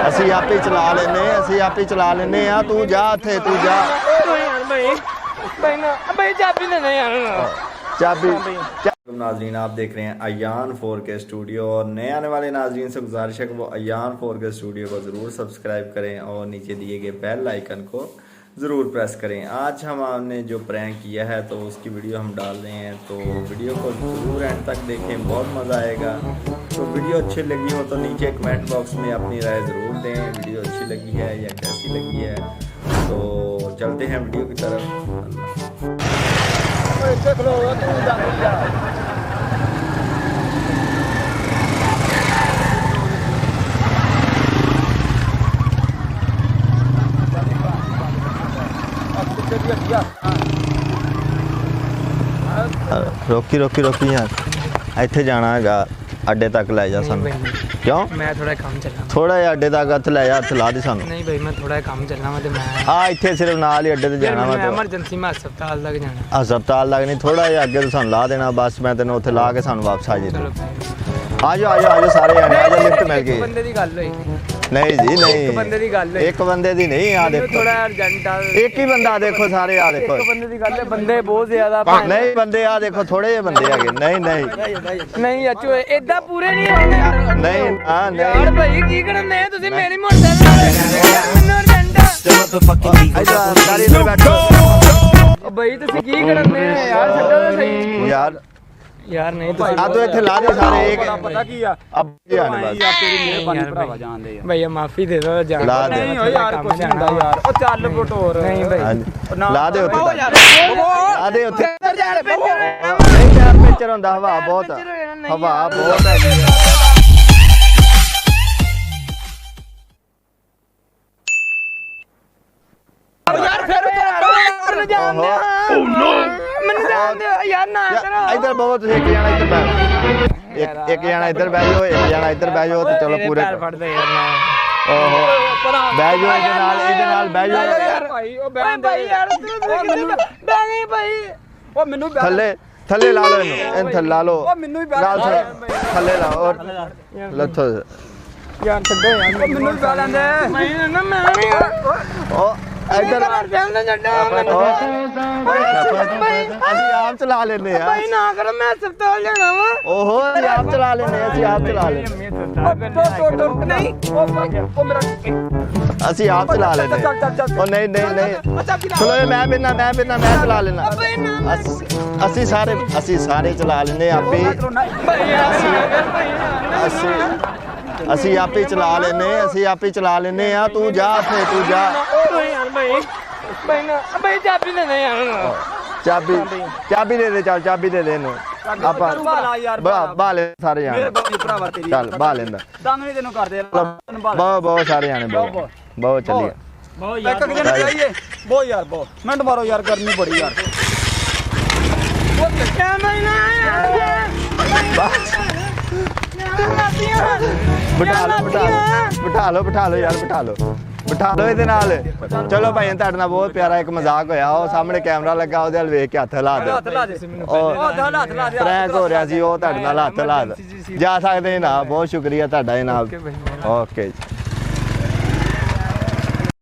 ਅਸੀਂ ਆਪੇ ਚਲਾ ਲੈਨੇ ਆ तू जा थे तू जा चाबी। नाजरीन आप देख रहे हैं अयान 4K स्टूडियो और नए आने वाले नाजरीन से गुजारिश है कि वो अयान 4K स्टूडियो को ज़रूर सब्सक्राइब करें और नीचे दिए गए बेल आइकन को ज़रूर प्रेस करें। आज हमने जो प्रैंक किया है तो उसकी वीडियो हम डाल रहे हैं, तो वीडियो को ज़रूर एंड तक देखें, बहुत मज़ा आएगा। तो वीडियो अच्छी लगी हो तो नीचे कमेंट बॉक्स में अपनी राय ज़रूर दें, वीडियो अच्छी लगी है या कैसी लगी है। तो चलते हैं वीडियो की तरफ। रोकी यार, ਇੱਥੇ ਜਾਣਾ ਹੈਗਾ ਅੱਡੇ ਤੱਕ ਲੈ ਜਾ ਸਾਨੂੰ। क्यों मैं थोड़ा काम चलना, थोड़ा जिहा ਅੱਡੇ ਤੱਕ ਹੱਥ ਲੈ ਜਾ, ਹੱਥ ਲਾ ਦੇ ਸਾਨੂੰ। नहीं भाई मैं थोड़ा काम चलना वा ते मैं ਇੱਥੇ ਸਿਰਫ ਨਾਲ ਹੀ ਅੱਡੇ ਤੇ ਜਾਣਾ ਵਾ। ਐਮਰਜੈਂਸੀ ਮੈਂ ਹਸਪਤਾਲ ਤੱਕ ਜਾਣਾ। ਹਸਪਤਾਲ ਲੱਗ ਨਹੀਂ, ਥੋੜਾ ਜਿਹਾ ਅੱਗੇ ਤੋਂ ਸਾਨੂੰ ਲਾ ਦੇਣਾ ਬਸ, ਮੈਂ ਤੈਨੂੰ ਉੱਥੇ ਲਾ ਕੇ ਸਾਨੂੰ ਵਾਪਸ ਆ ਜੇ। ਚਲੋ ਆ ਜਾਓ ਸਾਰੇ ਜਾਣੇ ਆ ਜਾਓ, ਲਿਫਟ ਮਿਲ ਗਈ। ਬੰਦੇ ਦੀ ਗੱਲ ਹੋਈ ਨਹੀਂ ਜੀ ਨਹੀਂ, ਇੱਕ ਬੰਦੇ ਦੀ ਗੱਲ ਹੋਈ, ਇੱਕ ਬੰਦੇ ਦੀ ਨਹੀਂ। ਆ ਦੇਖੋ ਥੋੜਾ ਅਰਜੈਂਟ ਆ, ਇੱਕ ਹੀ ਬੰਦਾ ਦੇਖੋ ਸਾਰੇ, ਆ ਦੇਖੋ ਇੱਕ ਬੰਦੇ ਦੀ ਗੱਲ ਹੈ, ਬੰਦੇ ਬਹੁਤ ਜ਼ਿਆਦਾ ਨਹੀਂ ਬੰਦੇ ਆ ਦੇਖੋ, ਥੋੜੇ ਜਿਹੇ ਬੰਦੇ ਹੈਗੇ। ਨਹੀਂ ਅੱਛੋ ਏਦਾਂ ਪੂਰੇ ਨਹੀਂ ਹੋਣੇ ਨਹੀਂ ਯਾਰ ਭਾਈ ਕੀ ਕਰਨੇ ਤੁਸੀਂ ਮੇਰੀ ਮੋਟਰਸਾਈਕਲ ਮੈਨੂੰ ਅਰਜੈਂਟ ਆ। ਸਾਰੀ ਇੱਧਰ ਬੈਠੋ। ਭਾਈ ਤੁਸੀਂ ਕੀ ਕਰਨੇ ਯਾਰ, ਛੱਡੋ ਤਾਂ ਸਹੀ यार नहीं तो आ तो ਇੱਥੇ ਲਾ ਦੇ ਸਾਰੇ। ਇੱਕ ਪਤਾ ਕੀ ਆ अब क्या आने बस ਤੇਰੀ ਮਿਹਰਬਾਨੀ ਭਰਾਵਾ ਜਾਣਦੇ ਆ। भैया माफी दे दो जान ला दे। ਨਹੀਂ ਓ ਯਾਰ ਕੁਛ ਨਹੀਂ ਹੁੰਦਾ ਯਾਰ, ਉਹ ਚੱਲ ਬਟੋਰ। नहीं भाई ਲਾ ਦੇ ਉੱਤੇ, ਲਾ ਦੇ ਉੱਤੇ। यार ਨਹੀਂ ਯਾਰ ਪਿਕਚਰ ਹੁੰਦਾ, ਹਵਾ ਬਹੁਤ ਹੈ। ਮੈਨੂੰ ਜਾਣ ਦਿਓ ਯਾਰ, ਨਾ ਕਰੋ। ਇੱਧਰ ਬਹੁਤ ਤੁਸੀਂ ਇੱਕ ਜਣਾ ਇੱਧਰ ਬੈਠ, ਇੱਕ ਜਣਾ ਇੱਧਰ ਬਹਿ ਜਾਓ, ਇੱਕ ਜਣਾ ਇੱਧਰ ਬਹਿ ਜਾਓ ਤੇ ਚਲੋ ਪੂਰੇ। ਫੜਦੇ ਯਾਰ ਨਾ ਓਹੋ ਬਹਿ ਜਾਓ, ਇਹਦੇ ਨਾਲ ਬਹਿ ਜਾਓ ਯਾਰ ਭਾਈ ਉਹ ਬੈਠ ਭਾਈ ਯਾਰ ਬੈਠੇ ਭਾਈ, ਉਹ ਮੈਨੂੰ ਥੱਲੇ ਲਾ ਲਓ ਇਹਨੂੰ ਥੱਲੇ ਲਾ ਲਓ। ਉਹ ਮੈਨੂੰ ਹੀ ਬੈਠ ਥੱਲੇ ਲਾਓ ਔਰ ਲੱਥੋ ਯਾਰ ਛੱਡੋ ਯਾਰ, ਉਹ ਮੈਨੂੰ ਹੀ ਬੈਠ ਲੈਂਦੇ। ਮੈਂ ਨਹੀਂ ਉਹ ਇੱਧਰ ਅਸੀਂ ਆਪ ਚਲਾ ਲੈਨੇ ਆ ਭਾਈ, ਨਾ ਕਰੋ ਮੈਂ ਹਸਪਤਾਲ ਜਾਣਾ ਵਾ। ਓਹੋ ਅਸੀਂ ਆਪ ਚਲਾ ਲੈਨੇ ਆ, ਅਸੀਂ ਆਪ ਚਲਾ ਲੈਨੇ ਨਹੀਂ ਉਹ ਮੇਰਾ ਅਸੀਂ ਆਪ ਚਲਾ ਲੈਨੇ। ਉਹ ਨਹੀਂ ਚਲੋ ਮੈਂ ਚਲਾ ਲੈਣਾ। ਅਸੀਂ ਸਾਰੇ ਚਲਾ ਲੈਨੇ ਆਪੇ, ਅਸੀਂ ਆਪੇ ਚਲਾ ਲੈਨੇ ਆ। ਤੂੰ ਜਾ ਥੇ ਤੂੰ ਜਾ। ਭਾਈ ਚਾਬੀ ਦੇ ਦੇ ਯਾਰ, ਚਾਬੀ ਦੇ ਦੇ, ਚੱਲ ਚਾਬੀ ਦੇ ਦੇ ਇਹਨੂੰ। ਆਪਾਂ ਬਾਹ ਲੈ ਸਾਰੇ ਜਾਣੇ, ਭਰਾਵਾ ਤੇਰੀ ਚੱਲ ਬਾਹ ਲੈਂਦਾ। ਦੰਗ ਨਹੀਂ ਤੈਨੂੰ ਕਰਦੇ ਬਹੁਤ ਸਾਰੇ ਜਾਣੇ, ਬਹੁਤ ਚੱਲੀਏ। ਇੱਕ ਜਣ ਚਾਹੀਏ ਬਹੁਤ ਯਾਰ, ਬਹੁਤ ਮਿੰਟ ਮਾਰੋ ਯਾਰ, ਗਰਮੀ ਬੜੀ ਯਾਰ। ਬਿਠਾ ਲਓ ਯਾਰ, ਬਿਠਾ ਲਓ ਇਹਦੇ ਨਾਲ। ਚਲੋ ਭਾਈ ਤੁਹਾਡੇ ਨਾਲ ਬਹੁਤ ਪਿਆਰਾ ਇੱਕ ਮਜ਼ਾਕ ਹੋਇਆ। ਉਹ ਸਾਹਮਣੇ ਕੈਮਰਾ ਲੱਗਾ, ਉਹਦੇ ਵੱਲ ਵੇਖ ਕੇ ਹੱਥ ਲਾ ਦੇ। ਪ੍ਰੈਂਕ ਹੋ ਰਿਹਾ ਸੀ, ਉਹ ਤੁਹਾਡੇ ਨਾਲ ਹੱਥ ਲਾ ਦੇ। ਜਾ ਸਕਦੇ ਨਾ, ਬਹੁਤ ਸ਼ੁਕਰੀਆ ਤੁਹਾਡਾ ਜਨਾਬ। ਓਕੇ ਜੀ।